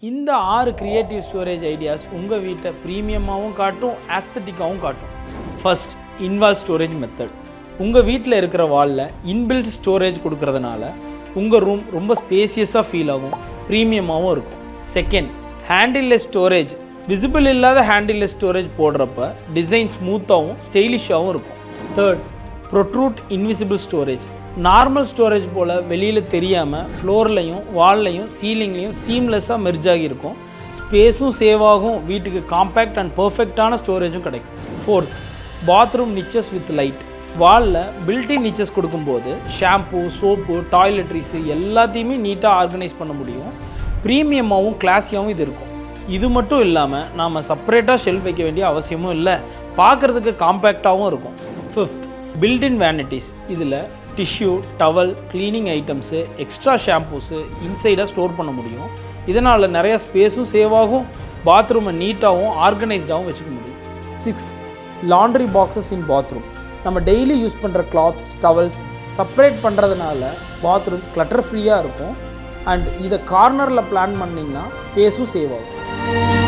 இந்த 6 creative storage ideas உங்கள் வீட்டை ப்ரீமியமாகவும் காட்டும், ஆஸ்தட்டிக்காகவும் காட்டும். First, involve storage method. உங்கள் வீட்டில் இருக்கிற வாலில் இன்பில்ட் ஸ்டோரேஜ் கொடுக்கறதுனால உங்கள் ரூம் ரொம்ப ஸ்பேசியஸாக ஃபீல் ஆகும், ப்ரீமியமாகவும் இருக்கும். Second, ஹேண்டில்லெஸ் storage. விசிபிள் இல்லாத ஹேண்டில்லெஸ் ஸ்டோரேஜ் போடுறப்ப டிசைன் ஸ்மூத்தாகவும் ஸ்டைலிஷாகவும் இருக்கும். Third, protrude invisible storage. Normal storage போல் வெளியில் தெரியாமல் ஃப்ளோர்லையும் வால்லையும் சீலிங்லேயும் சீம்லெஸ்ஸாக மெர்ஜ் ஆகியிருக்கும். ஸ்பேஸும் சேவ் ஆகும், வீட்டுக்கு காம்பேக்ட் அண்ட் பர்ஃபெக்டான ஸ்டோரேஜும் கிடைக்கும். Fourth, bathroom niches with light. வாலில் பில்டின் நிச்சஸ் கொடுக்கும்போது ஷாம்பு, சோப்பு, டாய்லெட்ரிஸு எல்லாத்தையுமே நீட்டாக ஆர்கனைஸ் பண்ண முடியும். ப்ரீமியமாகவும் கிளாஸியாகவும் இது இருக்கும். இது மட்டும் இல்லாமல் நாம் செப்பரேட்டாக ஷெல்ஃப் வைக்க வேண்டிய அவசியமும் இல்லை, பார்க்குறதுக்கு காம்பேக்டாகவும் இருக்கும். Fifth, built in vanities. இதில் tissue, towel, cleaning items, extra shampoos இன்சைடாக ஸ்டோர் பண்ண முடியும். இதனால் நிறையா ஸ்பேஸும் சேவ் ஆகும், பாத்ரூமை நீட்டாகவும் ஆர்கனைஸ்டாகவும் வச்சுக்க முடியும். சிக்ஸ்த், லாண்ட்ரி பாக்ஸஸ் இன் பாத்ரூம். நம்ம டெய்லி யூஸ் பண்ணுற கிளாத்ஸ், டவல்ஸ் செப்பரேட் பண்ணுறதுனால பாத்ரூம் கிளட்டர் ஃப்ரீயாக இருக்கும். அண்ட் இதை கார்னரில் பிளான் பண்ணிங்கன்னா ஸ்பேஸும் சேவ் ஆகும்.